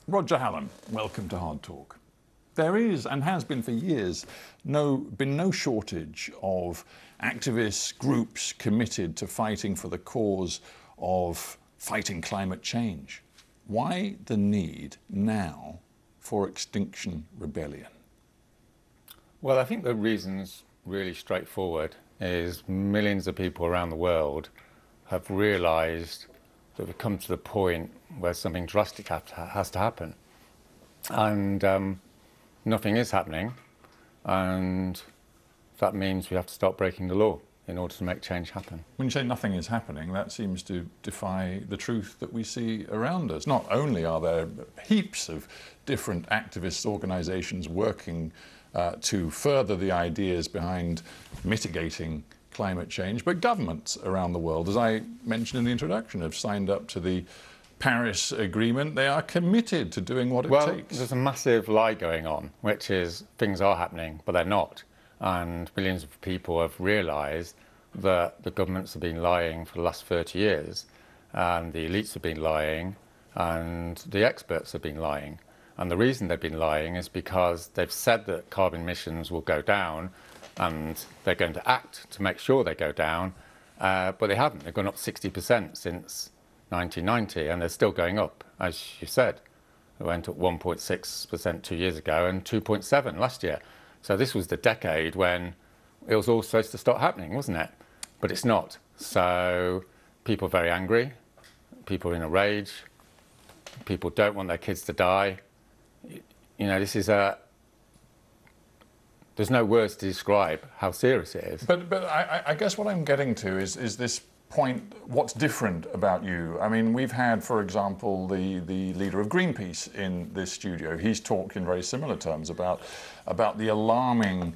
Roger Hallam, welcome to Hard Talk. There is, and has been for years, been no shortage of activists, groups committed to fighting for the cause of fighting climate change. Why the need now for Extinction Rebellion? Well, I think the reason's really straightforward, is millions of people around the world have realised that we've come to the point where something drastic has to happen. And nothing is happening, and that means we have to start breaking the law in order to make change happen. When you say nothing is happening, that seems to defy the truth that we see around us. Not only are there heaps of different activist organisations working to further the ideas behind mitigating climate change, but governments around the world, as I mentioned in the introduction, have signed up to the Paris Agreement. They are committed to doing what it takes. Well, there's a massive lie going on, which is things are happening, but they're not. And millions of people have realised that the governments have been lying for the last 30 years, and the elites have been lying, and the experts have been lying. And the reason they've been lying is because they've said that carbon emissions will go down, and they're going to act to make sure they go down, but they haven't. They've gone up 60% since 1990, and they're still going up, as you said. They went up 1.6% 2 years ago and 2.7% last year. So this was the decade when it was all supposed to start happening, wasn't it? But it's not. So people are very angry, people are in a rage, people don't want their kids to die. You know, this is there's no words to describe how serious it is. But I guess what I'm getting to is this point, what's different about you? I mean, we've had, for example, the leader of Greenpeace in this studio. He's talked in very similar terms about the alarming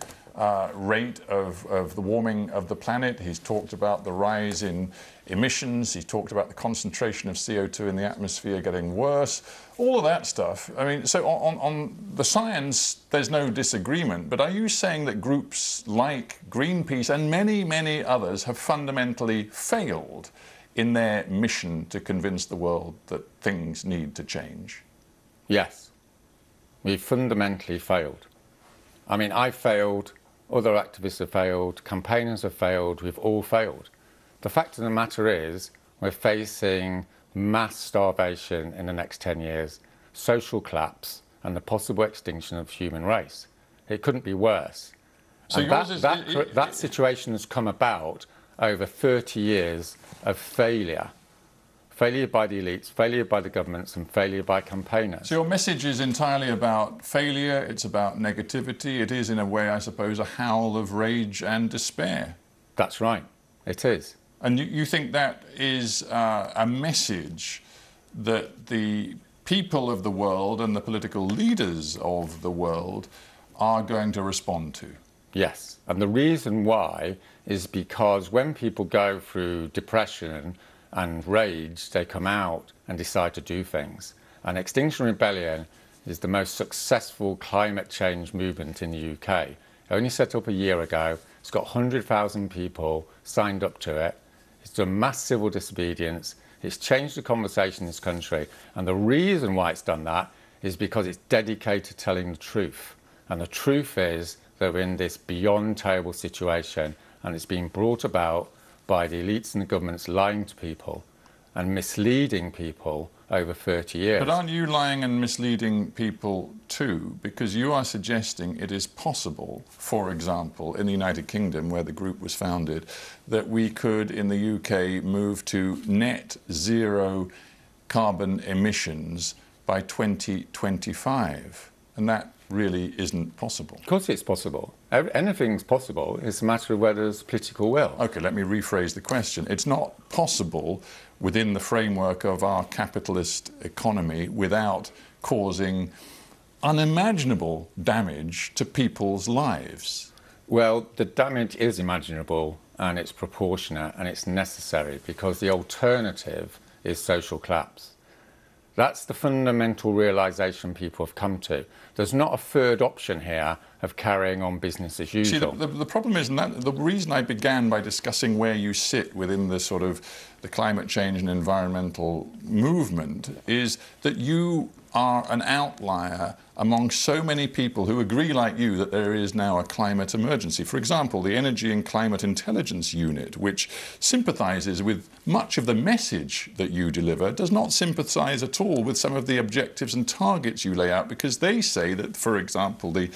rate of the warming of the planet. He's talked about the rise in emissions. He's talked about the concentration of CO2 in the atmosphere getting worse. All of that stuff. I mean, so on the science, there's no disagreement. But are you saying that groups like Greenpeace and many, many others have fundamentally failed in their mission to convince the world that things need to change? Yes, we've fundamentally failed. I mean, I failed, other activists have failed, campaigners have failed, we've all failed. The fact of the matter is, we're facing mass starvation in the next 10 years, social collapse, and the possible extinction of the human race. It couldn't be worse. So and that situation has come about over 30 years of failure. Failure by the elites, failure by the governments, and failure by campaigners. So your message is entirely about failure, it's about negativity, it is in a way, I suppose, a howl of rage and despair. That's right, it is. And you think that is a message that the people of the world and the political leaders of the world are going to respond to? Yes, and the reason why is because when people go through depression and rage, they come out and decide to do things. And Extinction Rebellion is the most successful climate change movement in the UK. It only set up a year ago. It's got 100,000 people signed up to it. It's done mass civil disobedience. It's changed the conversation in this country. And the reason why it's done that is because it's dedicated to telling the truth. And the truth is that we're in this beyond terrible situation, and it's been brought about by the elites and the governments lying to people and misleading people over 30 years. But aren't you lying and misleading people too? Because you are suggesting it is possible, for example, in the United Kingdom, where the group was founded, that we could, in the UK, move to net zero carbon emissions by 2025. And that really isn't possible. Of course it's possible. Anything's possible. It's a matter of whether there's political will. OK, let me rephrase the question. It's not possible within the framework of our capitalist economy without causing unimaginable damage to people's lives. Well, the damage is imaginable, and it's proportionate, and it's necessary, because the alternative is social collapse. That's the fundamental realisation people have come to. There's not a third option here of carrying on business as usual. See, the problem is, and the reason I began by discussing where you sit within the sort of the climate change and environmental movement is that you are an outlier among so many people who agree like you that there is now a climate emergency. For example, the Energy and Climate Intelligence Unit, which sympathises with much of the message that you deliver, does not sympathise at all with some of the objectives and targets you lay out, because they say that, for example, the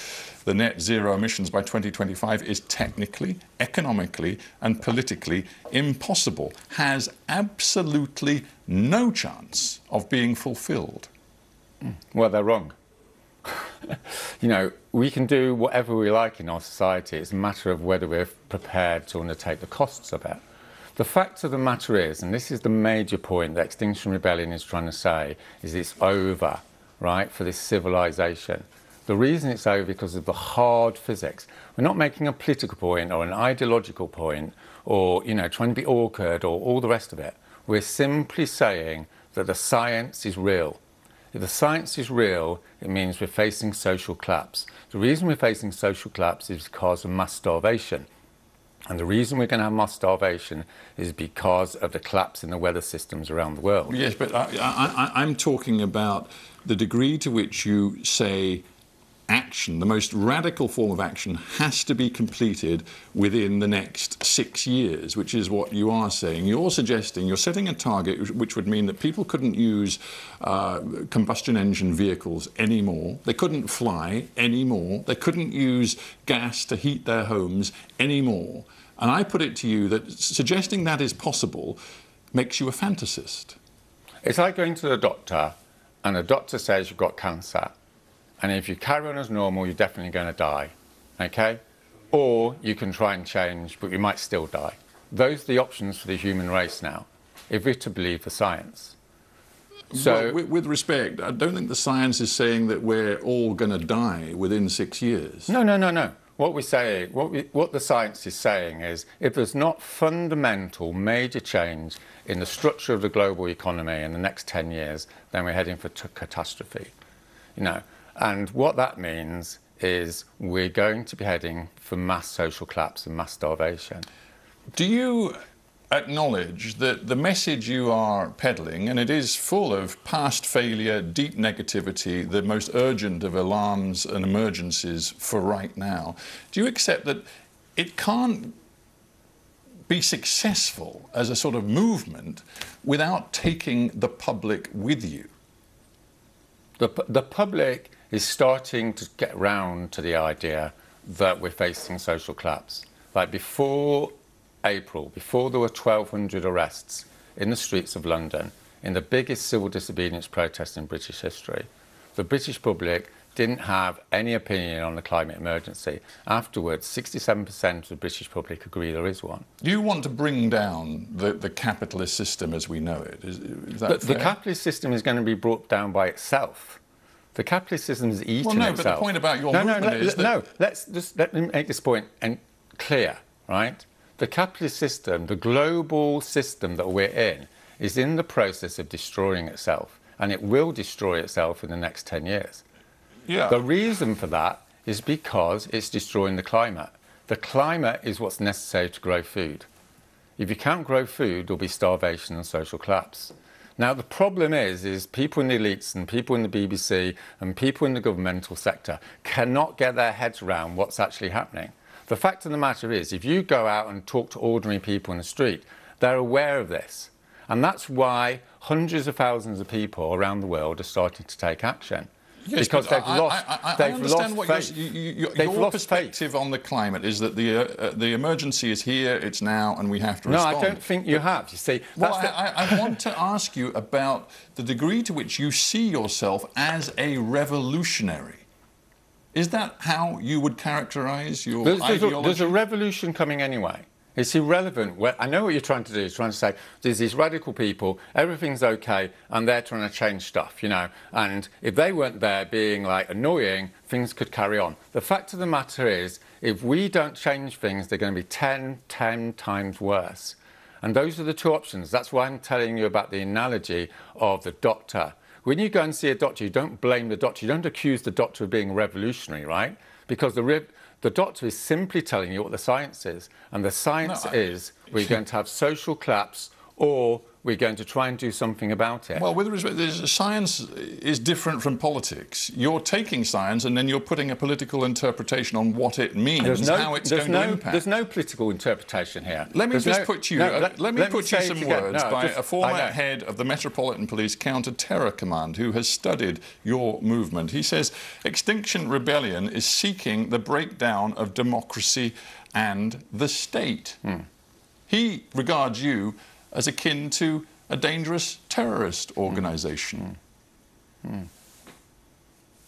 net zero emissions by 2025 is technically, economically and politically impossible, has absolutely no chance of being fulfilled. Well, they're wrong. You know, we can do whatever we like in our society. It's a matter of whether we're prepared to undertake the costs of it. The fact of the matter is, and this is the major point that Extinction Rebellion is trying to say, is it's over, right, for this civilization. The reason it's over because of the hard physics. We're not making a political point or an ideological point or, you know, trying to be awkward or all the rest of it. We're simply saying that the science is real. If the science is real, it means we're facing social collapse. The reason we're facing social collapse is because of mass starvation. And the reason we're going to have mass starvation is because of the collapse in the weather systems around the world. Yes, but I'm talking about the degree to which you say action, the most radical form of action, has to be completed within the next 6 years, which is what you are saying. You're suggesting, you're setting a target which would mean that people couldn't use combustion engine vehicles anymore, they couldn't fly anymore, they couldn't use gas to heat their homes anymore. And I put it to you that suggesting that is possible makes you a fantasist. It's like going to the doctor and the doctor says you've got cancer. And if you carry on as normal, you're definitely going to die, okay? Or you can try and change, but you might still die. Those are the options for the human race now, if we're to believe the science. So, well, with respect, I don't think the science is saying that we're all going to die within 6 years. No. What we're saying, what the science is saying is, if there's not fundamental, major change in the structure of the global economy in the next 10 years, then we're heading for catastrophe, you know. And what that means is we're going to be heading for mass social collapse and mass starvation. Do you acknowledge that the message you are peddling, and it is full of past failure, deep negativity, the most urgent of alarms and emergencies for right now, do you accept that it can't be successful as a sort of movement without taking the public with you? The public is starting to get round to the idea that we're facing social collapse. Like before April, before there were 1,200 arrests in the streets of London, in the biggest civil disobedience protest in British history, the British public didn't have any opinion on the climate emergency. Afterwards, 67% of the British public agree there is one. You want to bring down the capitalist system as we know it. Is that fair? The capitalist system is going to be brought down by itself. The capitalist system is eating itself. Well, no, but the point about your movement is that... No, let me make this point clear, right? The capitalist system, the global system that we're in, is in the process of destroying itself, and it will destroy itself in the next 10 years. Yeah. The reason for that is because it's destroying the climate. The climate is what's necessary to grow food. If you can't grow food, there'll be starvation and social collapse. Now, the problem is people in the elites and people in the BBC and people in the governmental sector cannot get their heads around what's actually happening. The fact of the matter is, if you go out and talk to ordinary people in the street, they're aware of this. And that's why hundreds of thousands of people around the world are starting to take action. Yes, because they've lost faith. Your perspective on the climate is that the emergency is here, it's now, and we have to respond. No, I don't think you have. You see, well, I want to ask you about the degree to which you see yourself as a revolutionary. Is that how you would characterise your ideology? There's a revolution coming anyway. It's irrelevant. Well, I know what you're trying to do. You're trying to say there's these radical people, everything's okay, and they're trying to change stuff, you know. And if they weren't there being like annoying, things could carry on. The fact of the matter is, if we don't change things, they're going to be 10 times worse. And those are the two options. That's why I'm telling you about the analogy of the doctor. When you go and see a doctor, you don't blame the doctor. You don't accuse the doctor of being revolutionary, right? Because the doctor is simply telling you what the science is. And the science is we're going to have social collapse or we're going to try and do something about it. Well, with respect, science is different from politics. You're taking science and then you're putting a political interpretation on what it means, how it's going to impact. There's no political interpretation here. Let me put you some words by a former head of the Metropolitan Police Counter-Terror Command who has studied your movement. He says, Extinction Rebellion is seeking the breakdown of democracy and the state. He regards you as akin to a dangerous terrorist organisation.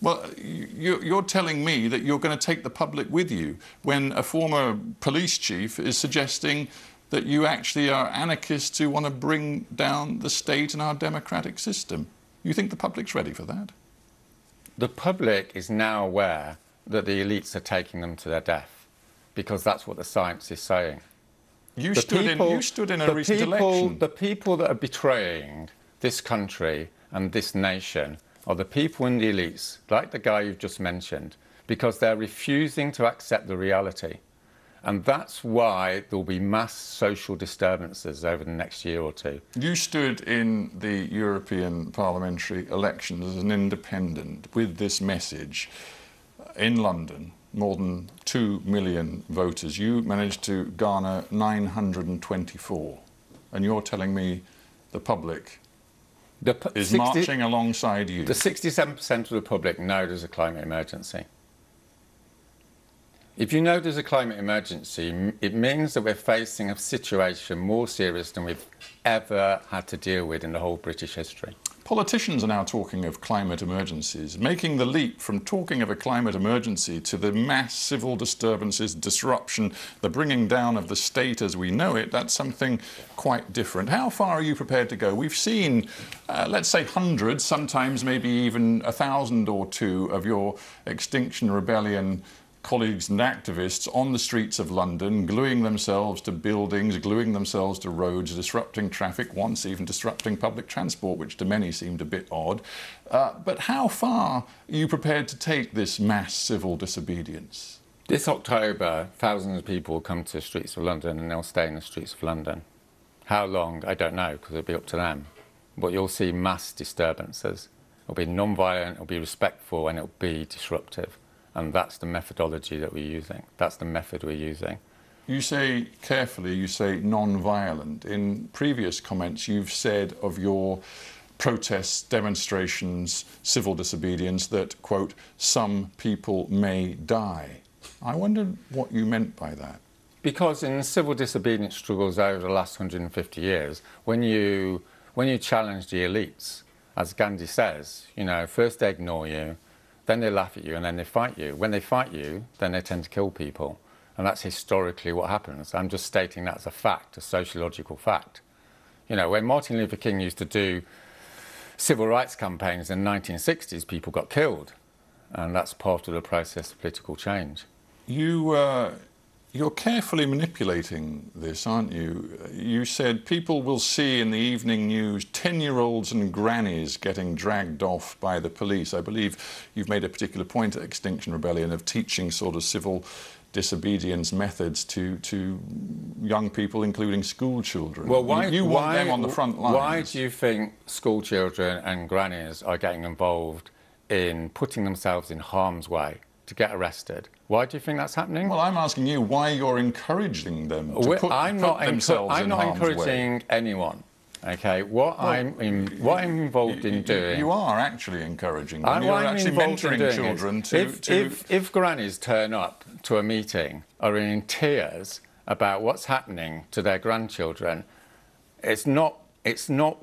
Well, you're telling me that you're going to take the public with you when a former police chief is suggesting that you actually are anarchists who want to bring down the state and our democratic system. You think the public's ready for that? The public is now aware that the elites are taking them to their death, because that's what the science is saying. You stood in a recent election. The people that are betraying this country and this nation are the people in the elites, like the guy you've just mentioned, because they're refusing to accept the reality. And that's why there will be mass social disturbances over the next year or two. You stood in the European parliamentary elections as an independent with this message in London. More than 2 million voters. You managed to garner 924. And you're telling me the public is marching alongside you. The 67% of the public know there's a climate emergency. If you know there's a climate emergency, it means that we're facing a situation more serious than we've ever had to deal with in the whole British history. Politicians are now talking of climate emergencies, making the leap from talking of a climate emergency to the mass civil disturbances, disruption, the bringing down of the state as we know it. That's something quite different. How far are you prepared to go? We've seen, let's say, hundreds, sometimes maybe even 1,000 or two of your Extinction Rebellion colleagues and activists on the streets of London, gluing themselves to buildings, gluing themselves to roads, disrupting traffic, once even disrupting public transport, which to many seemed a bit odd. But how far are you prepared to take this mass civil disobedience? This October, thousands of people will come to the streets of London and they'll stay in the streets of London. How long, I don't know, because it'll be up to them. But you'll see mass disturbances. It'll be non-violent, it'll be respectful, and it'll be disruptive. And that's the methodology that we're using. That's the method we're using. You say carefully, you say non-violent. In previous comments, you've said of your protests, demonstrations, civil disobedience that, quote, some people may die. I wondered what you meant by that. Because in civil disobedience struggles over the last 150 years, when you challenge the elites, as Gandhi says, you know, first they ignore you, then they laugh at you, and then they fight you. When they fight you, then they tend to kill people. And that's historically what happens. I'm just stating that as a fact, a sociological fact. You know, when Martin Luther King used to do civil rights campaigns in the 1960s, people got killed. And that's part of the process of political change. You're carefully manipulating this, aren't you? You said people will see in the evening news 10-year-olds and grannies getting dragged off by the police. I believe you've made a particular point at Extinction Rebellion of teaching sort of civil disobedience methods to young people, including school children. Well, why you want them on the front lines? Why do you think school children and grannies are getting involved in putting themselves in harm's way to get arrested? Why do you think that's happening? Well, I'm asking you why you're encouraging them to put themselves in harm's way. I'm not encouraging anyone. Okay, what I'm involved in doing. You are actually encouraging them. You're actually mentoring children if grannies turn up to a meeting, are in tears about what's happening to their grandchildren, it's not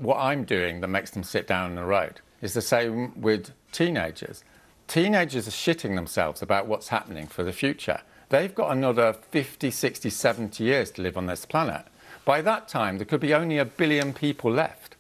what I'm doing that makes them sit down on the road. It's the same with teenagers. Teenagers are shitting themselves about what's happening for the future. They've got another 50, 60, 70 years to live on this planet. By that time, there could be only 1 billion people left.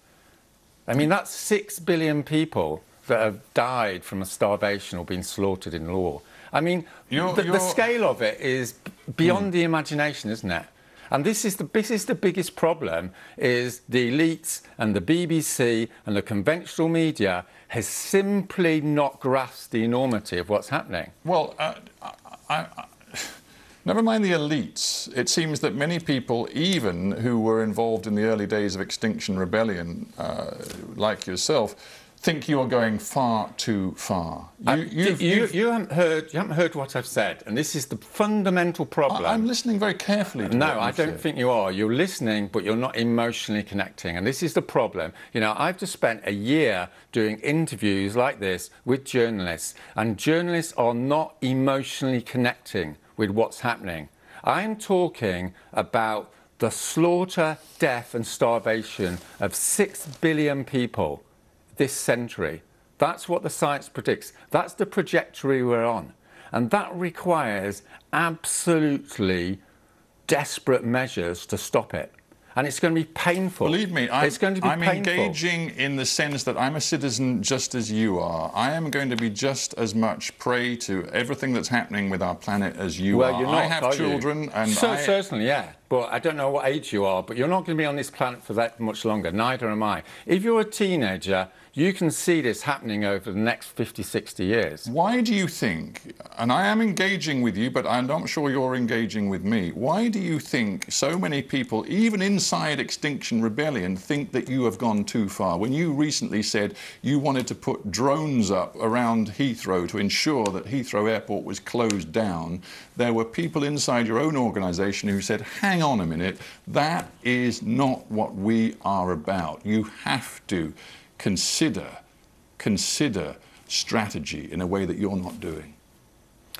I mean, that's 6 billion people that have died from starvation or been slaughtered in war. I mean, the scale of it is beyond the imagination, isn't it? And this is the biggest problem, is the elites and the BBC and the conventional media has simply not grasped the enormity of what's happening. Well, Never mind the elites. It seems that many people, even who were involved in the early days of Extinction Rebellion, like yourself, think you're going far too far. You haven't heard what I've said, and this is the fundamental problem. I'm listening very carefully to No, what I don't said. think you are. You're listening, but you're not emotionally connecting, and this is the problem. You know, I've just spent a year doing interviews like this with journalists, and journalists are not emotionally connecting with what's happening. I'm talking about the slaughter, death and starvation of 6 billion people this century. That's what the science predicts. That's the trajectory we're on. And that requires absolutely desperate measures to stop it. And it's going to be painful. Believe me, it's going to be painful. Engaging in the sense that I'm a citizen just as you are. I am going to be just as much prey to everything that's happening with our planet as you are. You're not, I have children, and certainly, yeah. But I don't know what age you are, but you're not going to be on this planet for that much longer. Neither am I. If you're a teenager, you can see this happening over the next 50, 60 years. Why do you think, and I am engaging with you, but I'm not sure you're engaging with me, why do you think so many people, even inside Extinction Rebellion, think that you have gone too far? When you recently said you wanted to put drones up around Heathrow to ensure that Heathrow Airport was closed down, there were people inside your own organisation who said, hang on a minute, that is not what we are about. You have to consider strategy in a way that you're not doing.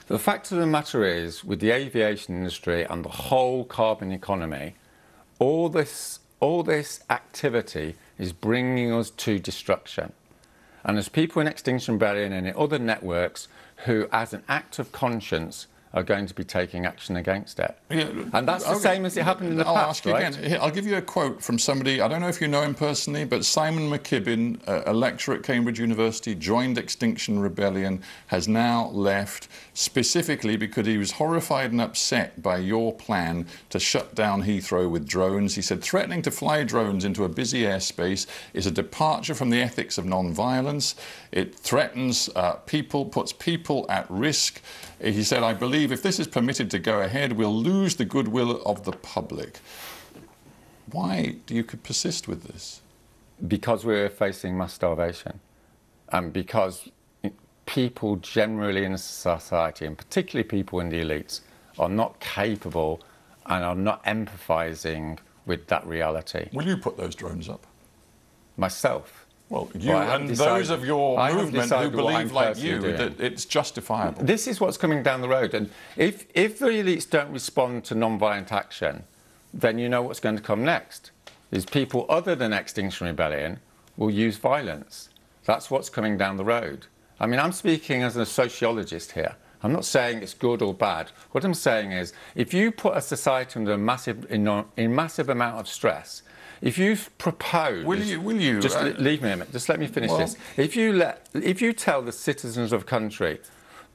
The fact of the matter is, with the aviation industry and the whole carbon economy, all this activity is bringing us to destruction. And there's people in Extinction Rebellion and in other networks who, as an act of conscience, are going to be taking action against it. Yeah, and that's the same as it happened in the past, ask you right? Again. I'll give you a quote from somebody, I don't know if you know him personally, but Simon McKibbin, a lecturer at Cambridge University, joined Extinction Rebellion, has now left, specifically because he was horrified and upset by your plan to shut down Heathrow with drones. He said, threatening to fly drones into a busy airspace is a departure from the ethics of non-violence. It threatens people, puts people at risk. He said, I believe if this is permitted to go ahead, we'll lose the goodwill of the public. Why do you persist with this? Because we're facing mass starvation. And because people generally in society, and particularly people in the elites, are not capable and are not empathising with that reality. Will you put those drones up? Myself? Well, you and those of your movement who believe like you that it's justifiable. This is what's coming down the road. And if the elites don't respond to non-violent action, then you know what's going to come next. Is people other than Extinction Rebellion will use violence. That's what's coming down the road. I mean, I'm speaking as a sociologist here. I'm not saying it's good or bad. What I'm saying is, if you put a society under a massive amount of stress, if you propose... Will you? Just leave me a minute. Just let me finish this. If you tell the citizens of a country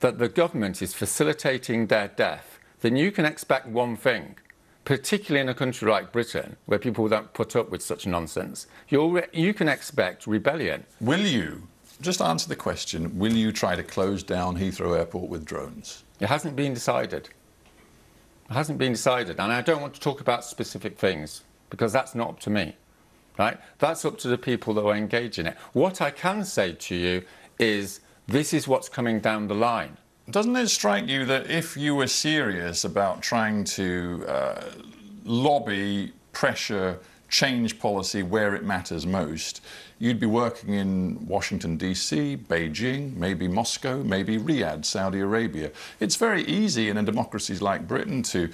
that the government is facilitating their death, then you can expect one thing, particularly in a country like Britain, where people don't put up with such nonsense. You can expect rebellion. Will you? Just answer the question. Will you try to close down Heathrow Airport with drones? It hasn't been decided. It hasn't been decided. And I don't want to talk about specific things, because that's not up to me, right? That's up to the people that are engaged in it. What I can say to you is this is what's coming down the line. Doesn't it strike you that if you were serious about trying to lobby, pressure, change policy where it matters most, you'd be working in Washington, D.C., Beijing, maybe Moscow, maybe Riyadh, Saudi Arabia. It's very easy in a democracy like Britain to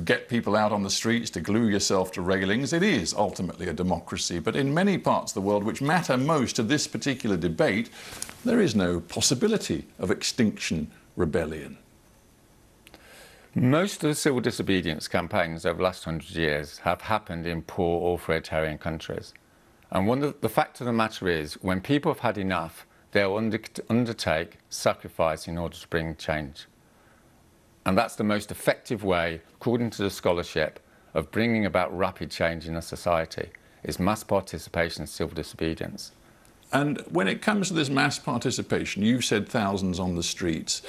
get people out on the streets, to glue yourself to railings. It is ultimately a democracy. But in many parts of the world which matter most to this particular debate, there is no possibility of Extinction Rebellion. Most of the civil disobedience campaigns over the last 100 years have happened in poor authoritarian countries. And the fact of the matter is, when people have had enough, they'll undertake sacrifice in order to bring change. And that's the most effective way, according to the scholarship, of bringing about rapid change in a society, is mass participation in civil disobedience. And when it comes to this mass participation, you've said thousands on the streets.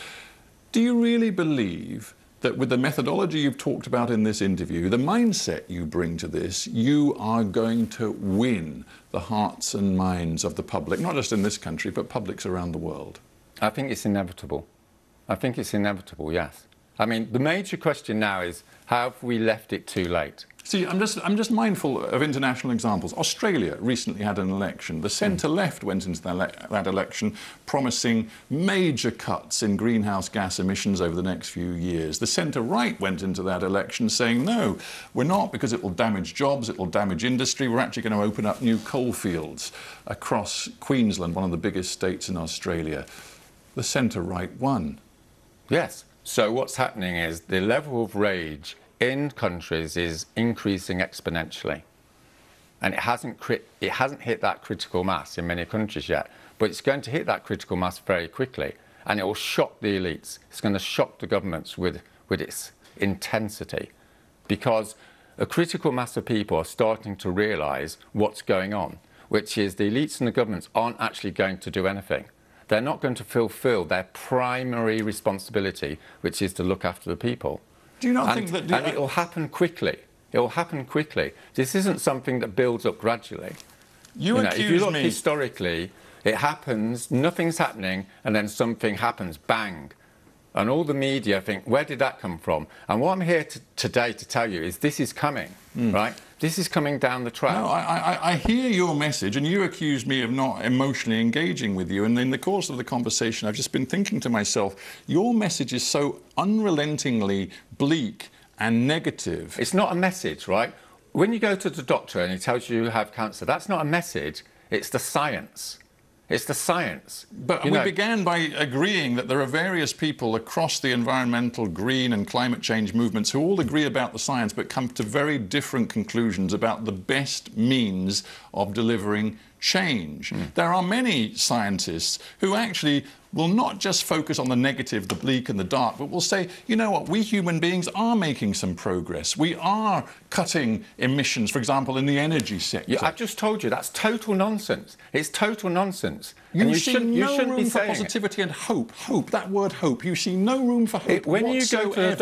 Do you really believe that with the methodology you've talked about in this interview, the mindset you bring to this, you are going to win the hearts and minds of the public, not just in this country, but publics around the world? I think it's inevitable. I think it's inevitable, yes. I mean, the major question now is, have we left it too late? See, I'm just mindful of international examples. Australia recently had an election. The centre-left went into that election promising major cuts in greenhouse gas emissions over the next few years. The centre-right went into that election saying, no, we're not, because it will damage jobs, it will damage industry. We're actually going to open up new coal fields across Queensland, one of the biggest states in Australia. The centre-right won. Yes. So what's happening is the level of rage in countries is increasing exponentially, and it hasn't hit that critical mass in many countries yet, but it's going to hit that critical mass very quickly, and it will shock the elites. It's going to shock the governments with its intensity, because a critical mass of people are starting to realise what's going on, which is the elites and the governments aren't actually going to do anything. They're not going to fulfil their primary responsibility, which is to look after the people. Do you not think that... And it will happen quickly. It will happen quickly. This isn't something that builds up gradually. If you look historically, it happens, nothing's happening, and then something happens, bang. And all the media think, where did that come from? And what I'm here today to tell you is this is coming, right? This is coming down the track. No, I hear your message, and you accuse me of not emotionally engaging with you. And in the course of the conversation, I've just been thinking to myself, your message is so unrelentingly bleak and negative. It's not a message, right? When you go to the doctor and he tells you you have cancer, that's not a message, it's the science. It's the science. But we began by agreeing that there are various people across the environmental, green and climate change movements who all agree about the science but come to very different conclusions about the best means of delivering change. There are many scientists who actually will not just focus on the negative, the bleak and the dark, but will say, you know what, we human beings are making some progress. We are cutting emissions, for example, in the energy sector. Yeah, I've just told you, that's total nonsense. It's total nonsense. You see no room for positivity and hope. Hope, that word hope. You see no room for hope When you go to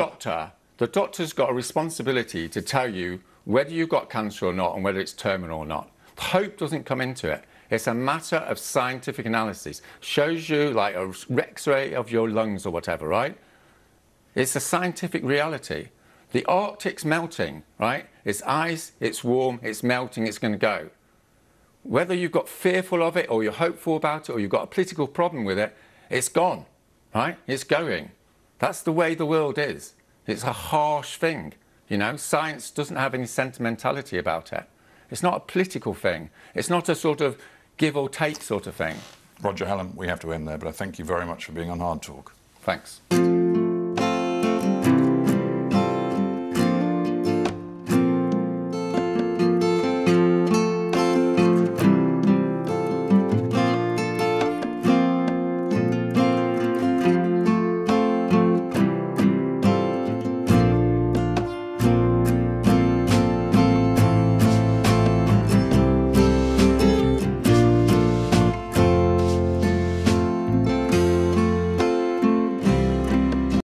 the doctor's got a responsibility to tell you whether you've got cancer or not and whether it's terminal or not. Hope doesn't come into it. It's a matter of scientific analysis. Shows you like a X-ray of your lungs or whatever, right? It's a scientific reality. The Arctic's melting, right? It's ice, it's warm, it's melting, it's going to go. Whether you've got fearful of it or you're hopeful about it or you've got a political problem with it, it's gone, right? It's going. That's the way the world is. It's a harsh thing, you know? Science doesn't have any sentimentality about it. It's not a political thing. It's not a sort of give or take sort of thing. Roger Hallam, we have to end there, but I thank you very much for being on Hard Talk. Thanks.